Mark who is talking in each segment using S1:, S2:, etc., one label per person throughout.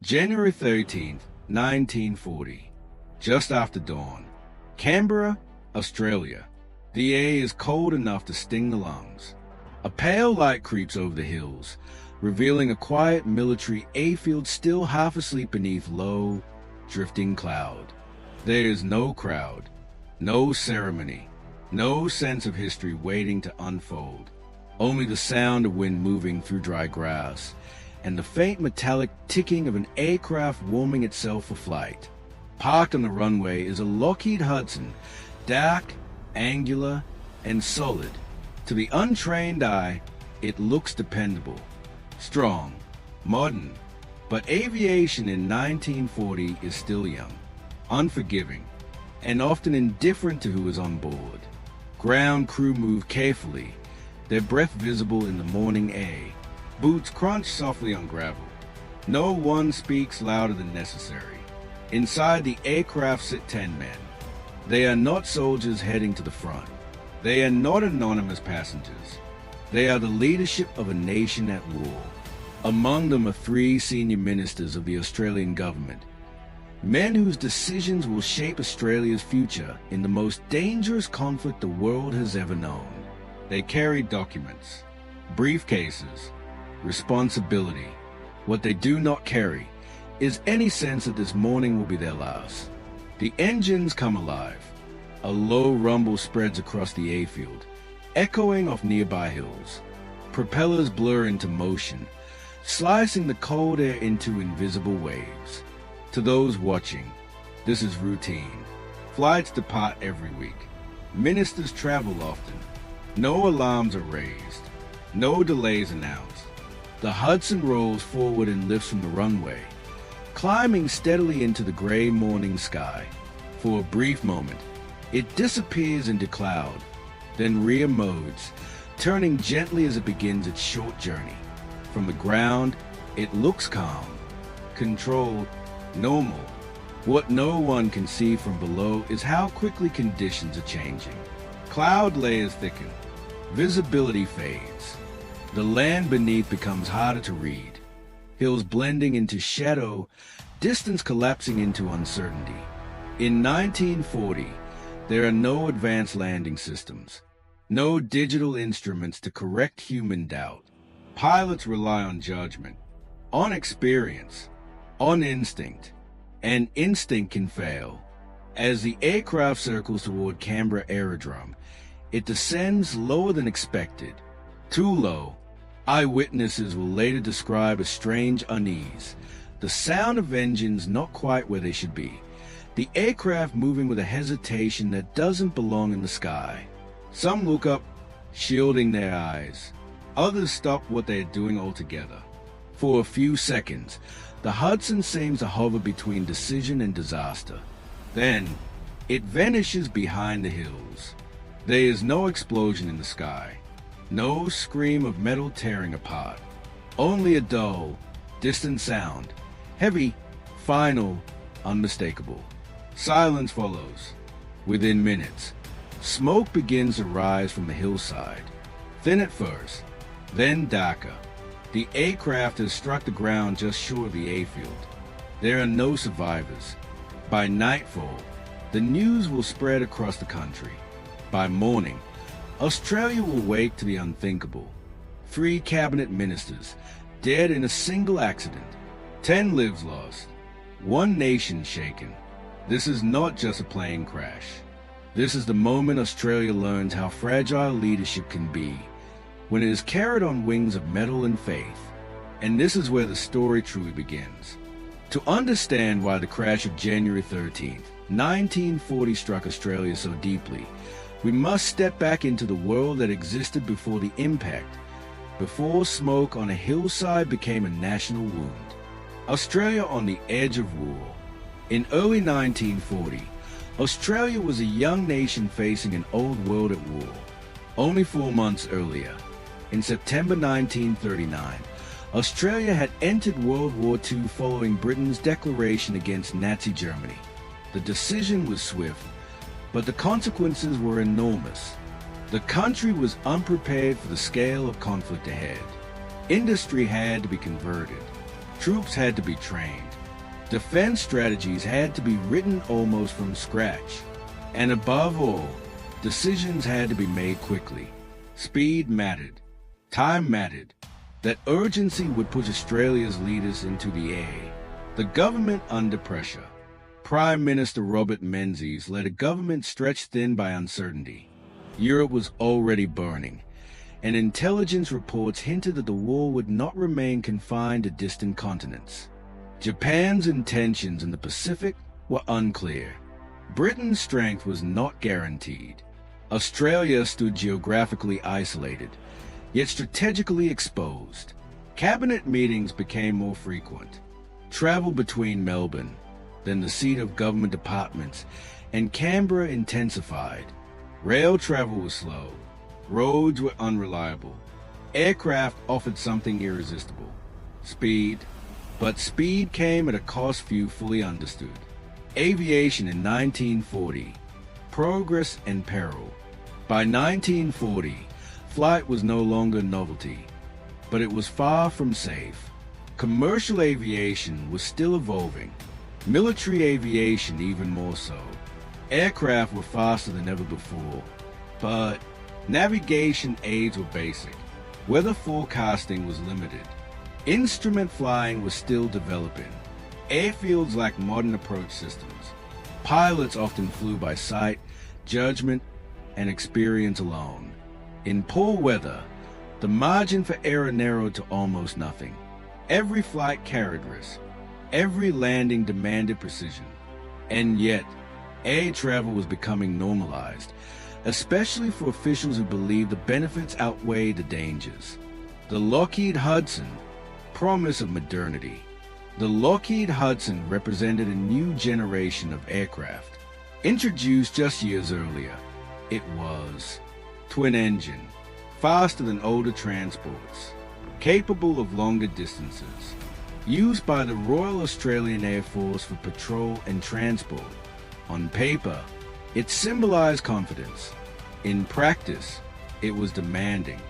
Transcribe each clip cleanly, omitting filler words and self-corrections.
S1: January 13th, 1940. Just after dawn. Canberra, Australia. The air is cold enough to sting the lungs. A pale light creeps over the hills, revealing a quiet military airfield still half asleep beneath low, drifting cloud. There is no crowd, no ceremony, no sense of history waiting to unfold. Only the sound of wind moving through dry grass and the faint metallic ticking of an aircraft warming itself for flight. Parked on the runway is a Lockheed Hudson, dark, angular, and solid. To the untrained eye, it looks dependable, strong, modern, but aviation in 1940 is still young, unforgiving, and often indifferent to who is on board. Ground crew move carefully, their breath visible in the morning air. Boots crunch softly on gravel. No one speaks louder than necessary. Inside the aircraft sit 10 men. They are not soldiers heading to the front. They are not anonymous passengers. They are the leadership of a nation at war. Among them are 3 senior ministers of the Australian government, men whose decisions will shape Australia's future in the most dangerous conflict the world has ever known. They carry documents, briefcases, responsibility. What they do not carry is any sense that this morning will be their last. The engines come alive. A low rumble spreads across the airfield, echoing off nearby hills. Propellers blur into motion, slicing the cold air into invisible waves. To those watching, this is routine. Flights depart every week. Ministers travel often. No alarms are raised. No delays announced. The Hudson rolls forward and lifts from the runway, climbing steadily into the gray morning sky. For a brief moment, it disappears into cloud, then re-emerges, turning gently as it begins its short journey. From the ground, it looks calm, controlled, normal. What no one can see from below is how quickly conditions are changing. Cloud layers thicken, visibility fades. The land beneath becomes harder to read, hills blending into shadow, distance collapsing into uncertainty. In 1940, there are no advanced landing systems, no digital instruments to correct human doubt. Pilots rely on judgment, on experience, on instinct, and instinct can fail. As the aircraft circles toward Canberra Aerodrome, it descends lower than expected, too low. Eyewitnesses will later describe a strange unease, the sound of engines not quite where they should be, the aircraft moving with a hesitation that doesn't belong in the sky. Some look up, shielding their eyes. Others stop what they are doing altogether. For a few seconds, the Hudson seems to hover between decision and disaster. Then, it vanishes behind the hills. There is no explosion in the sky. No scream of metal tearing apart. Only a dull, distant sound. Heavy, final, unmistakable. Silence follows. Within minutes, smoke begins to rise from the hillside. Thin at first, then darker. The aircraft has struck the ground just short of the airfield. There are no survivors. By nightfall, the news will spread across the country. By morning, Australia will wake to the unthinkable. 3 cabinet ministers dead in a single accident. 10 lives lost. 1 nation shaken. This is not just a plane crash. This is the moment Australia learns how fragile leadership can be when it is carried on wings of metal and faith. And this is where the story truly begins. To understand why the crash of January 13th, 1940 struck Australia so deeply, we must step back into the world that existed before the impact, before smoke on a hillside became a national wound. Australia on the edge of war. In early 1940, Australia was a young nation facing an old world at war. Only 4 months earlier, in September 1939, Australia had entered World War II following Britain's declaration against Nazi Germany. The decision was swift, but the consequences were enormous. The country was unprepared for the scale of conflict ahead. Industry had to be converted. Troops had to be trained. Defense strategies had to be written almost from scratch. And above all, decisions had to be made quickly. Speed mattered. Time mattered. That urgency would push Australia's leaders into the air. The government under pressure. Prime Minister Robert Menzies led a government stretched thin by uncertainty. Europe was already burning, and intelligence reports hinted that the war would not remain confined to distant continents. Japan's intentions in the Pacific were unclear. Britain's strength was not guaranteed. Australia stood geographically isolated, yet strategically exposed. Cabinet meetings became more frequent. Travel between Melbourne, then the seat of government departments, and Canberra intensified. Rail travel was slow. Roads were unreliable. Aircraft offered something irresistible. Speed. But speed came at a cost few fully understood. Aviation in 1940. Progress and peril. By 1940, flight was no longer a novelty, but it was far from safe. Commercial aviation was still evolving. Military aviation even more so. Aircraft were faster than ever before, but navigation aids were basic. Weather forecasting was limited. Instrument flying was still developing. Airfields lacked modern approach systems. Pilots often flew by sight, judgment, and experience alone. In poor weather, the margin for error narrowed to almost nothing. Every flight carried risk. Every landing demanded precision. And yet, air travel was becoming normalized, especially for officials who believed the benefits outweighed the dangers. The Lockheed Hudson, promise of modernity. The Lockheed Hudson represented a new generation of aircraft. Introduced just years earlier, it was twin-engine, faster than older transports, capable of longer distances, used by the Royal Australian Air Force for patrol and transport. On paper, it symbolized confidence. In practice, it was demanding.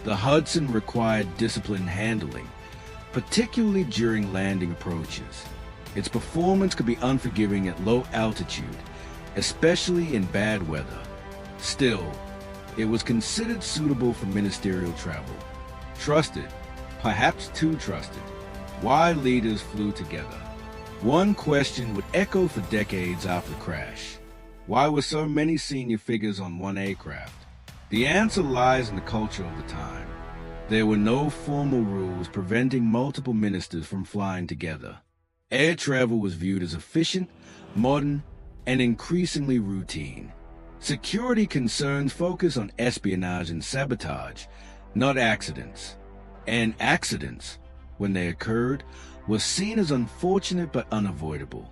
S1: The Hudson required disciplined handling, particularly during landing approaches. Its performance could be unforgiving at low altitude, especially in bad weather. Still, it was considered suitable for ministerial travel. Trusted, perhaps too trusted. Why leaders flew together? One question would echo for decades after the crash. Why were so many senior figures on one aircraft? The answer lies in the culture of the time. There were no formal rules preventing multiple ministers from flying together. Air travel was viewed as efficient, modern, and increasingly routine. Security concerns focus on espionage and sabotage, not accidents. And accidents, when they occurred, were seen as unfortunate but unavoidable.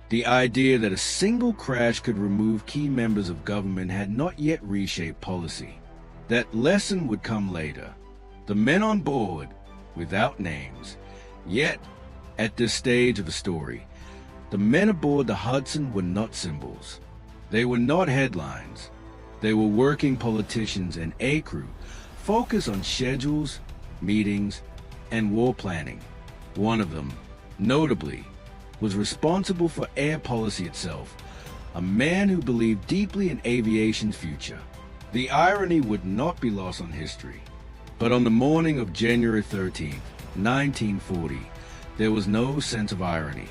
S1: The idea that a single crash could remove key members of government had not yet reshaped policy. That lesson would come later. The men on board, without names. Yet, at this stage of the story, the men aboard the Hudson were not symbols. They were not headlines. They were working politicians and aircrew focused on schedules, meetings, and war planning. One of them, notably, was responsible for air policy itself, a man who believed deeply in aviation's future. The irony would not be lost on history. But on the morning of January 13th, 1940, there was no sense of irony,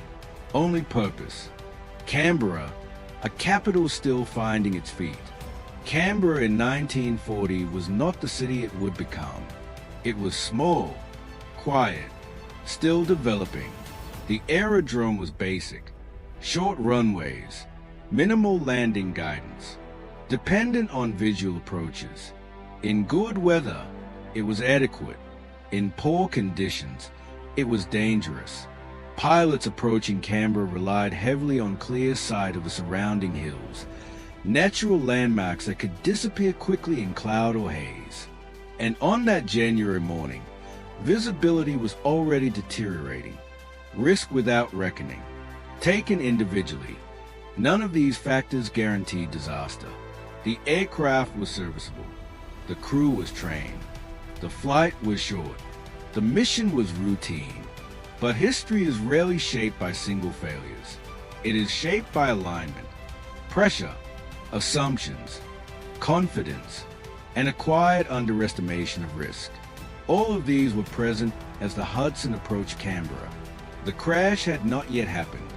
S1: only purpose. Canberra, a capital still finding its feet. Canberra in 1940 was not the city it would become. It was small, quiet, still developing. The aerodrome was basic, short runways, minimal landing guidance, dependent on visual approaches. In good weather, it was adequate. In poor conditions, it was dangerous. Pilots approaching Canberra relied heavily on clear sight of the surrounding hills, natural landmarks that could disappear quickly in cloud or haze. And on that January morning, visibility was already deteriorating. Risk without reckoning. Taken individually, none of these factors guaranteed disaster. The aircraft was serviceable. The crew was trained. The flight was short. The mission was routine. But history is rarely shaped by single failures. It is shaped by alignment, pressure, assumptions, confidence, and a quiet underestimation of risk. All of these were present as the Hudson approached Canberra. The crash had not yet happened,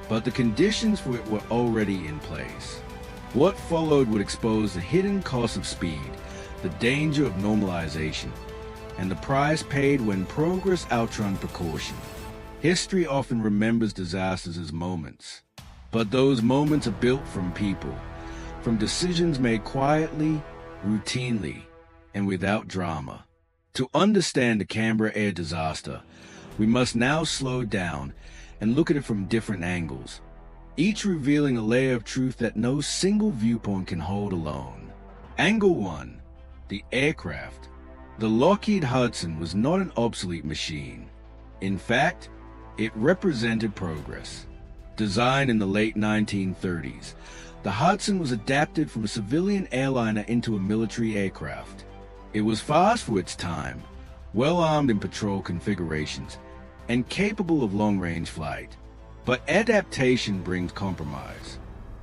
S1: but the conditions for it were already in place. What followed would expose the hidden cost of speed, the danger of normalization, and the price paid when progress outran precaution. History often remembers disasters as moments, but those moments are built from people, from decisions made quietly, routinely, and without drama. To understand the Canberra Air Disaster, we must now slow down and look at it from different angles, each revealing a layer of truth that no single viewpoint can hold alone. Angle 1. The aircraft. The Lockheed Hudson was not an obsolete machine. In fact, it represented progress. Designed in the late 1930s, the Hudson was adapted from a civilian airliner into a military aircraft. It was fast for its time, well-armed in patrol configurations, and capable of long-range flight. But adaptation brings compromise.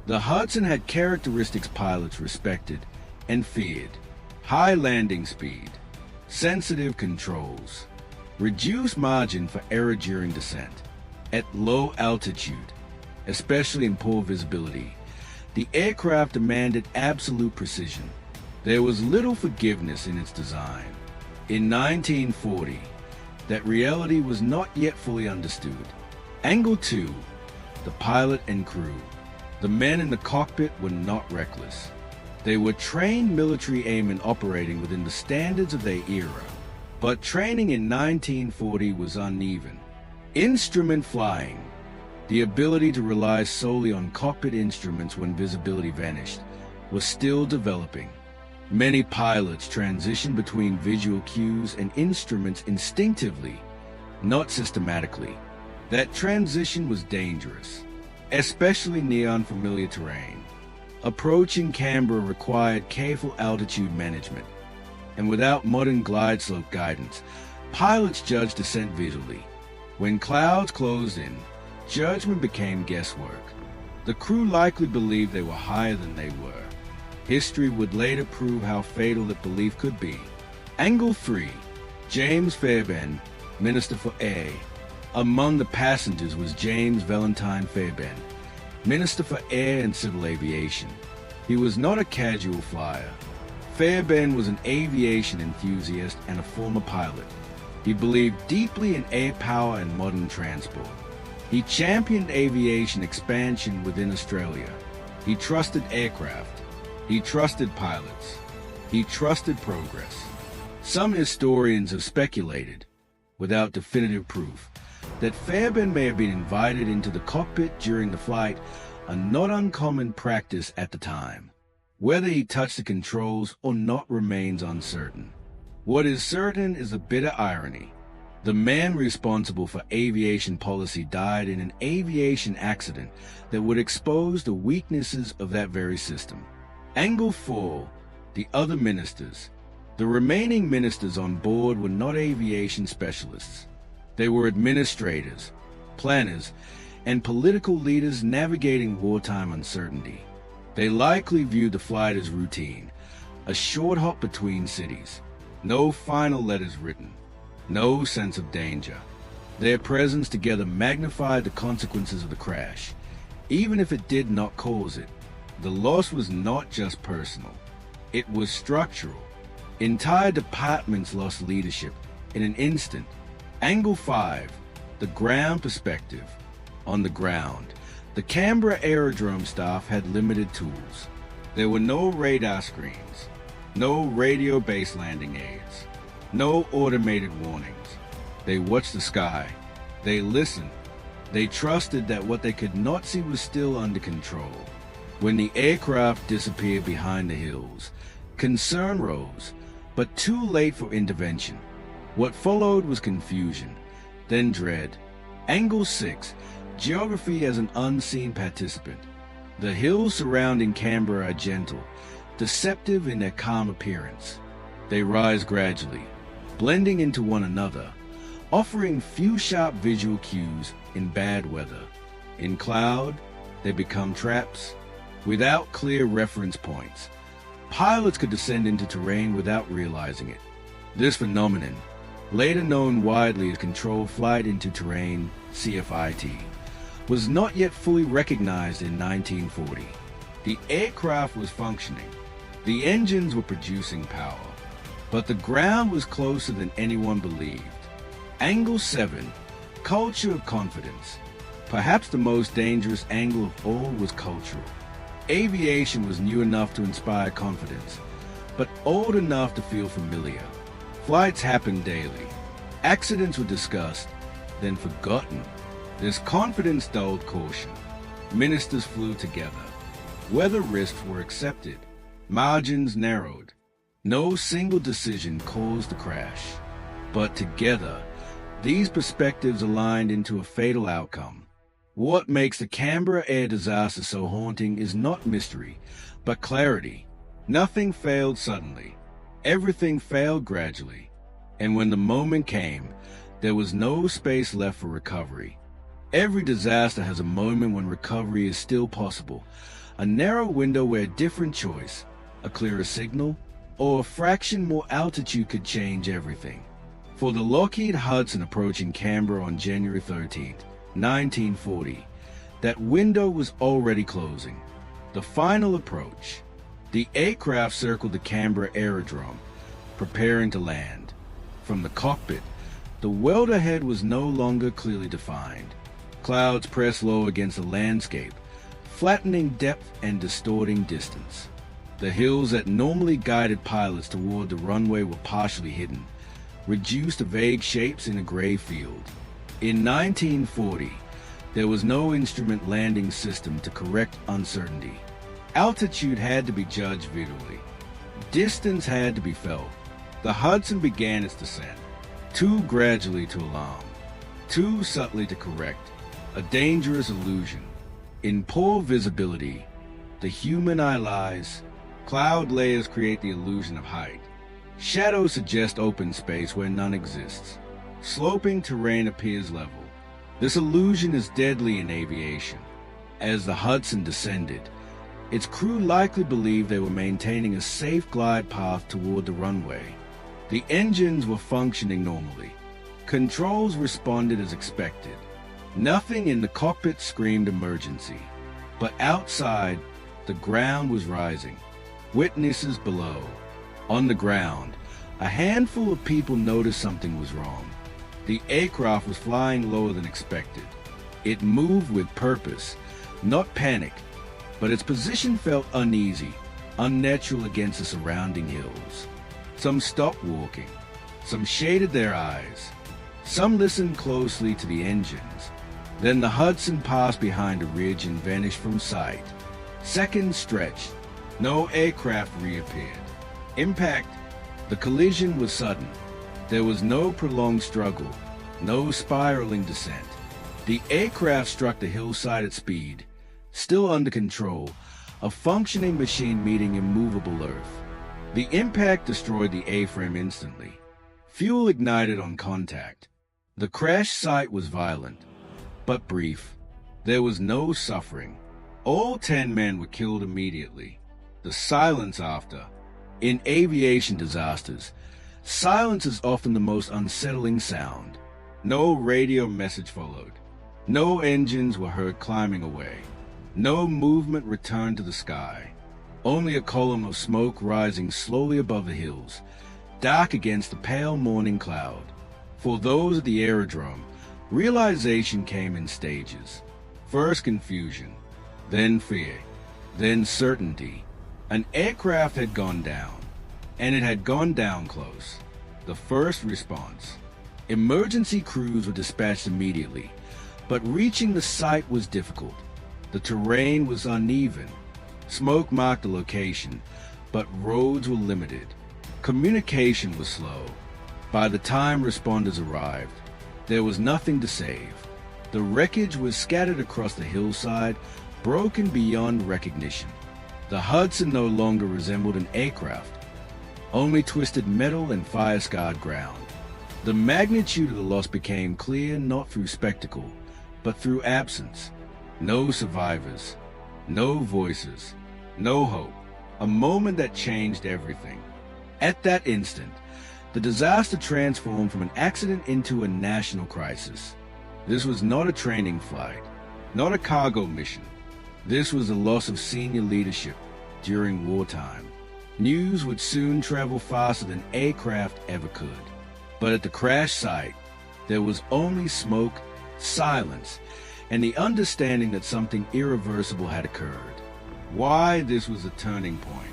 S1: The Hudson had characteristics pilots respected and feared: high landing speed, sensitive controls, reduced margin for error during descent. At low altitude, especially in poor visibility, the aircraft demanded absolute precision. There was little forgiveness in its design. In 1940, that reality was not yet fully understood. Angle 2. The pilot and crew. The men in the cockpit were not reckless. They were trained military airmen operating within the standards of their era. But training in 1940 was uneven. Instrument flying, the ability to rely solely on cockpit instruments when visibility vanished, was still developing. Many pilots transitioned between visual cues and instruments instinctively, not systematically. That transition was dangerous, especially near unfamiliar terrain. Approaching Canberra required careful altitude management, and without modern glide slope guidance, pilots judged descent visually. When clouds closed in, judgment became guesswork. The crew likely believed they were higher than they were. History would later prove how fatal that belief could be. Angle 3. James Fairbairn, Minister for Air. Among the passengers was James Valentine Fairbairn, Minister for Air and Civil Aviation. He was not a casual flyer. Fairbairn was an aviation enthusiast and a former pilot. He believed deeply in air power and modern transport. He championed aviation expansion within Australia. He trusted aircraft. He trusted pilots. He trusted progress. Some historians have speculated, without definitive proof, that Fairbairn may have been invited into the cockpit during the flight, a not uncommon practice at the time. Whether he touched the controls or not remains uncertain. What is certain is a bitter irony. The man responsible for aviation policy died in an aviation accident that would expose the weaknesses of that very system. Angle 4. The other ministers. The remaining ministers on board were not aviation specialists. They were administrators, planners, and political leaders navigating wartime uncertainty. They likely viewed the flight as routine, a short hop between cities. No final letters written, no sense of danger. Their presence together magnified the consequences of the crash. Even if it did not cause it, the loss was not just personal, it was structural. Entire departments lost leadership in an instant. Angle 5. The ground perspective. On the ground, the Canberra aerodrome staff had limited tools. There were no radar screens, no radio-based landing aids, no automated warnings. They watched the sky. They listened. They trusted that what they could not see was still under control. When the aircraft disappeared behind the hills, concern rose, but too late for intervention. What followed was confusion, then dread. Angle 6. Geography as an unseen participant. The hills surrounding Canberra are gentle, deceptive in their calm appearance. They rise gradually, blending into one another, offering few sharp visual cues in bad weather. In cloud, they become traps. Without clear reference points, pilots could descend into terrain without realizing it. This phenomenon, later known widely as controlled flight into terrain, CFIT, was not yet fully recognized in 1940. The aircraft was functioning. The engines were producing power, but the ground was closer than anyone believed. Angle 7, culture of confidence. Perhaps the most dangerous angle of all was cultural. Aviation was new enough to inspire confidence, but old enough to feel familiar. Flights happened daily. Accidents were discussed, then forgotten. This confidence dulled caution. Ministers flew together. Weather risks were accepted. Margins narrowed. No single decision caused the crash. But together, these perspectives aligned into a fatal outcome. What makes the Canberra Air Disaster so haunting is not mystery, but clarity. Nothing failed suddenly. Everything failed gradually. And when the moment came, there was no space left for recovery. Every disaster has a moment when recovery is still possible. A narrow window where a different choice, a clearer signal, or a fraction more altitude could change everything. For the Lockheed Hudson approaching Canberra on January 13, 1940, that window was already closing. The final approach. The aircraft circled the Canberra aerodrome, preparing to land. From the cockpit, the world ahead was no longer clearly defined. Clouds pressed low against the landscape, flattening depth and distorting distance. The hills that normally guided pilots toward the runway were partially hidden, reduced to vague shapes in a gray field. In 1940, there was no instrument landing system to correct uncertainty. Altitude had to be judged visually. Distance had to be felt. The Hudson began its descent, too gradually to alarm, too subtly to correct, a dangerous illusion. In poor visibility, the human eye lies. Cloud layers create the illusion of height. Shadows suggest open space where none exists. Sloping terrain appears level. This illusion is deadly in aviation. As the Hudson descended, its crew likely believed they were maintaining a safe glide path toward the runway. The engines were functioning normally. Controls responded as expected. Nothing in the cockpit screamed emergency. But outside, the ground was rising. Witnesses below. On the ground, a handful of people noticed something was wrong. The aircraft was flying lower than expected. It moved with purpose, not panic, but its position felt uneasy, unnatural against the surrounding hills. Some stopped walking. Some shaded their eyes. Some listened closely to the engines. Then the Hudson passed behind a ridge and vanished from sight. Seconds stretched. No aircraft reappeared. Impact. The collision was sudden. There was no prolonged struggle, no spiraling descent. The aircraft struck the hillside at speed, still under control, a functioning machine meeting immovable earth. The impact destroyed the A-frame instantly. Fuel ignited on contact. The crash site was violent, but brief. There was no suffering. All 10 men were killed immediately. The silence after. In aviation disasters, silence is often the most unsettling sound. No radio message followed. No engines were heard climbing away. No movement returned to the sky. Only a column of smoke rising slowly above the hills, dark against the pale morning cloud. For those at the aerodrome, realization came in stages. First confusion, then fear, then certainty. An aircraft had gone down, and it had gone down close. The first response. Emergency crews were dispatched immediately, but reaching the site was difficult. The terrain was uneven. Smoke marked the location, but roads were limited. Communication was slow. By the time responders arrived, there was nothing to save. The wreckage was scattered across the hillside, broken beyond recognition. The Hudson no longer resembled an aircraft, only twisted metal and fire-scarred ground. The magnitude of the loss became clear not through spectacle, but through absence. No survivors, no voices, no hope. A moment that changed everything. At that instant, the disaster transformed from an accident into a national crisis. This was not a training flight, not a cargo mission. This was the loss of senior leadership during wartime. News would soon travel faster than aircraft ever could. But at the crash site, there was only smoke, silence, and the understanding that something irreversible had occurred. Why this was a turning point.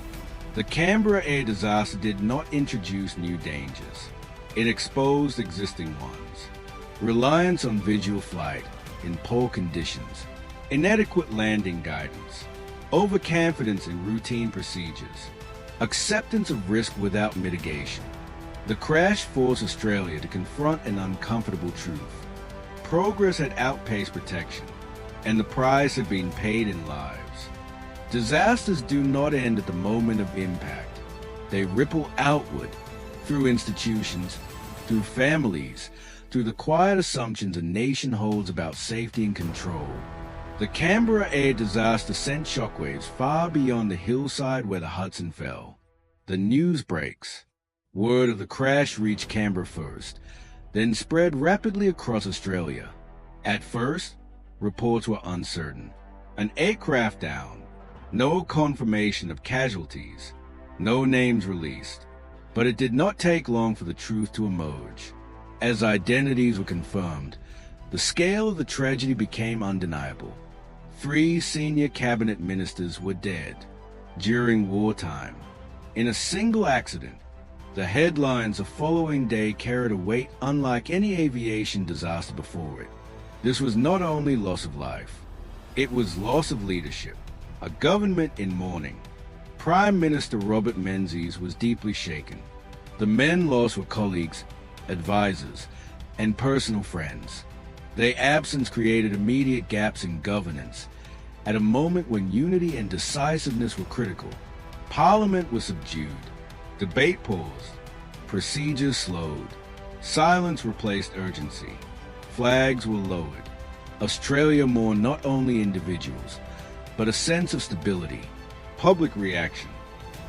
S1: The Canberra Air Disaster did not introduce new dangers. It exposed existing ones. Reliance on visual flight in poor conditions, inadequate landing guidance, overconfidence in routine procedures, acceptance of risk without mitigation. The crash forced Australia to confront an uncomfortable truth. Progress had outpaced protection, and the price had been paid in lives. Disasters do not end at the moment of impact. They ripple outward, through institutions, through families, through the quiet assumptions a nation holds about safety and control. The Canberra Air Disaster sent shockwaves far beyond the hillside where the Hudson fell. The news breaks. Word of the crash reached Canberra first, then spread rapidly across Australia. At first, reports were uncertain. An aircraft down. No confirmation of casualties, no names released. But it did not take long for the truth to emerge. As identities were confirmed, the scale of the tragedy became undeniable. 3 senior cabinet ministers were dead during wartime. In a single accident, the headlines the following day carried a weight unlike any aviation disaster before it. This was not only loss of life, it was loss of leadership. A government in mourning. Prime Minister Robert Menzies was deeply shaken. The men lost were colleagues, advisors, and personal friends. Their absence created immediate gaps in governance. At a moment when unity and decisiveness were critical, Parliament was subdued. Debate paused. Procedures slowed. Silence replaced urgency. Flags were lowered. Australia mourned not only individuals, but a sense of stability. Public reaction.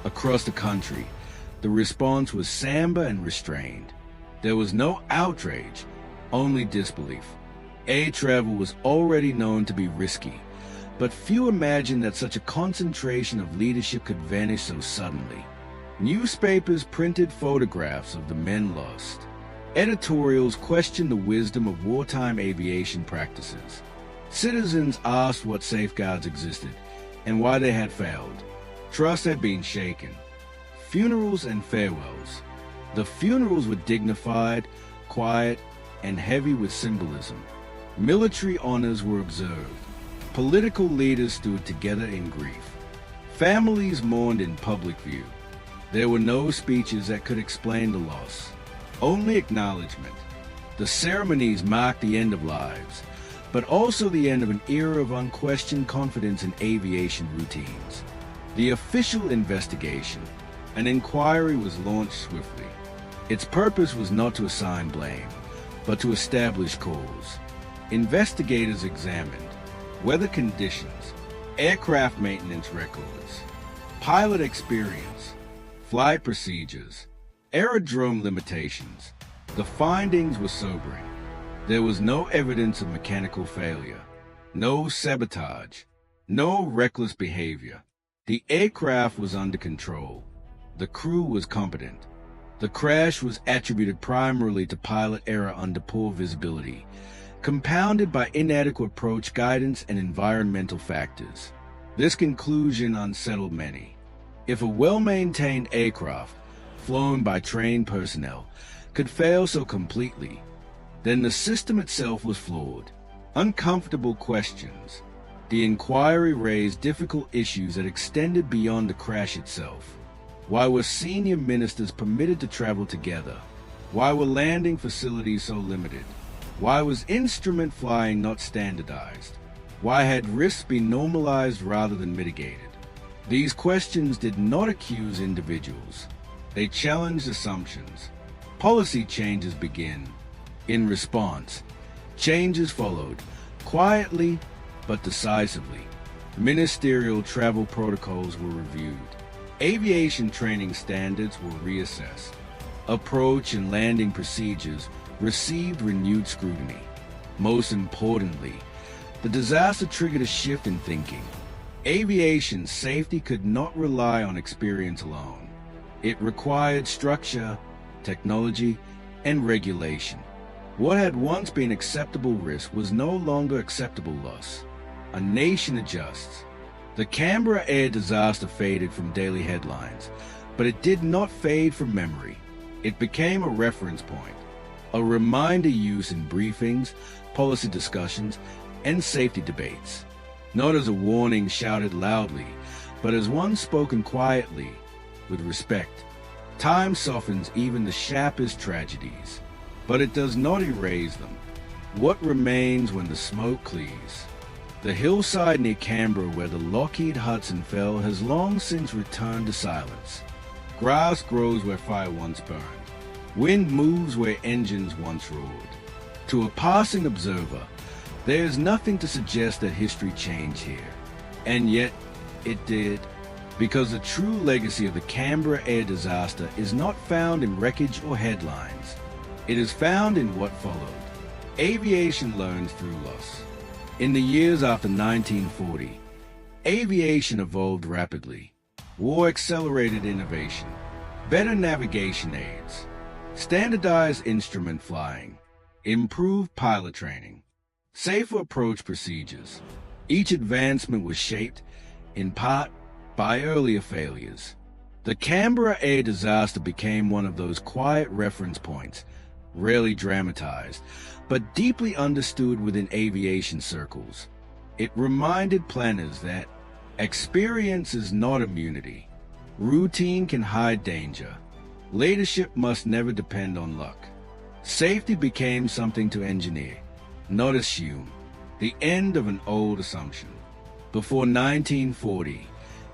S1: Across the country, the response was somber and restrained. There was no outrage, only disbelief. Air travel was already known to be risky, but few imagined that such a concentration of leadership could vanish so suddenly. Newspapers printed photographs of the men lost. Editorials questioned the wisdom of wartime aviation practices. Citizens asked what safeguards existed and why they had failed. Trust had been shaken. Funerals and farewells. The funerals were dignified, quiet, and heavy with symbolism. Military honors were observed. Political leaders stood together in grief. Families mourned in public view. There were no speeches that could explain the loss, only acknowledgement. The ceremonies marked the end of lives, but also the end of an era of unquestioned confidence in aviation routines. The official investigation, an inquiry, was launched swiftly. Its purpose was not to assign blame, but to establish cause. Investigators examined weather conditions, aircraft maintenance records, pilot experience, flight procedures, aerodrome limitations. The findings were sobering. There was no evidence of mechanical failure, no sabotage, no reckless behavior. The aircraft was under control. The crew was competent. The crash was attributed primarily to pilot error under poor visibility, compounded by inadequate approach guidance and environmental factors. This conclusion unsettled many. If a well-maintained aircraft, flown by trained personnel, could fail so completely, then the system itself was flawed. Uncomfortable questions. The inquiry raised difficult issues that extended beyond the crash itself. Why were senior ministers permitted to travel together? Why were landing facilities so limited? Why was instrument flying not standardized? Why had risks been normalized rather than mitigated? These questions did not accuse individuals. They challenged assumptions. policy changes begin. In response, changes followed, quietly but decisively. Ministerial travel protocols were reviewed. Aviation training standards were reassessed. Approach and landing procedures received renewed scrutiny. Most importantly, the disaster triggered a shift in thinking. Aviation safety could not rely on experience alone. It required structure, technology, and regulation. What had once been acceptable risk was no longer acceptable loss. A nation adjusts. The Canberra Air Disaster faded from daily headlines, but it did not fade from memory. It became a reference point, a reminder used in briefings, policy discussions, and safety debates. Not as a warning shouted loudly, but as one spoken quietly, with respect. Time softens even the sharpest tragedies, but it does not erase them. What remains when the smoke clears? The hillside near Canberra where the Lockheed Hudson fell has long since returned to silence. Grass grows where fire once burned. Wind moves where engines once roared. To a passing observer, there is nothing to suggest that history changed here. And yet, it did. Because the true legacy of the Canberra Air Disaster is not found in wreckage or headlines. It is found in what followed. Aviation learns through loss. In the years after 1940, aviation evolved rapidly. War accelerated innovation, better navigation aids, standardized instrument flying, improved pilot training, safer approach procedures. Each advancement was shaped, in part, by earlier failures. The Canberra Air Disaster became one of those quiet reference points, rarely dramatized, but deeply understood within aviation circles. It reminded planners that experience is not immunity. Routine can hide danger. Leadership must never depend on luck. Safety became something to engineer, not assume. The end of an old assumption. Before 1940,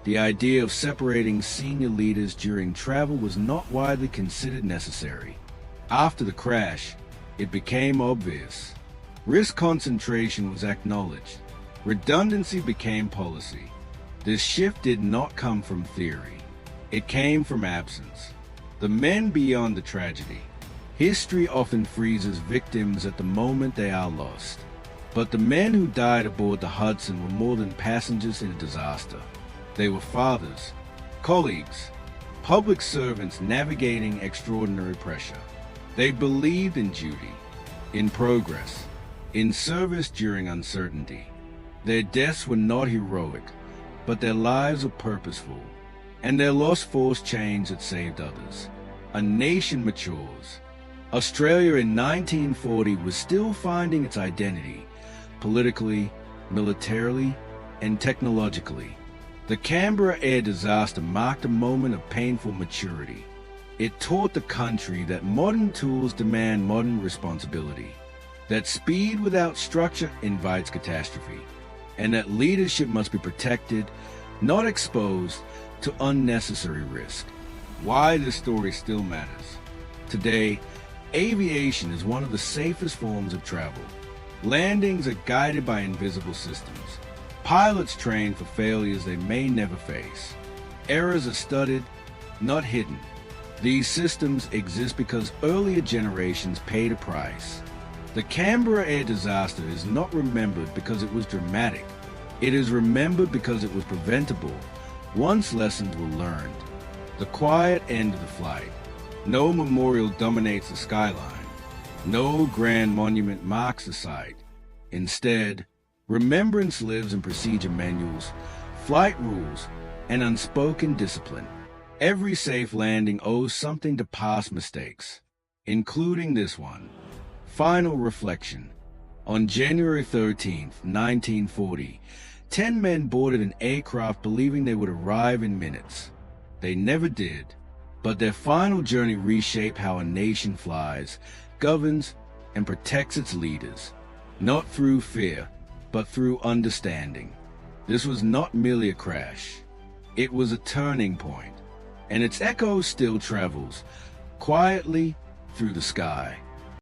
S1: the idea of separating senior leaders during travel was not widely considered necessary. After the crash, it became obvious. Risk concentration was acknowledged. Redundancy became policy. This shift did not come from theory. It came from absence. The men beyond the tragedy. History often freezes victims at the moment they are lost. But the men who died aboard the Hudson were more than passengers in a disaster. They were fathers, colleagues, public servants navigating extraordinary pressure. They believed in duty, in progress, in service during uncertainty. Their deaths were not heroic, but their lives were purposeful, and their loss forced change that saved others. A nation matures. Australia in 1940 was still finding its identity, politically, militarily, and technologically. The Canberra Air Disaster marked a moment of painful maturity. It taught the country that modern tools demand modern responsibility, that speed without structure invites catastrophe, and that leadership must be protected, not exposed to unnecessary risk. Why this story still matters. Today, aviation is one of the safest forms of travel. Landings are guided by invisible systems. Pilots train for failures they may never face. Errors are studied, not hidden. These systems exist because earlier generations paid a price. The Canberra Air Disaster is not remembered because it was dramatic. It is remembered because it was preventable once lessons were learned. The quiet end of the flight. No memorial dominates the skyline. No grand monument marks the site. Instead, remembrance lives in procedure manuals, flight rules, and unspoken discipline. Every safe landing owes something to past mistakes, including this one. Final reflection. On January 13, 1940, 10 men boarded an aircraft believing they would arrive in minutes. They never did, but their final journey reshaped how a nation flies, governs, and protects its leaders, not through fear, but through understanding. This was not merely a crash. It was a turning point. And its echo still travels, quietly, through the sky.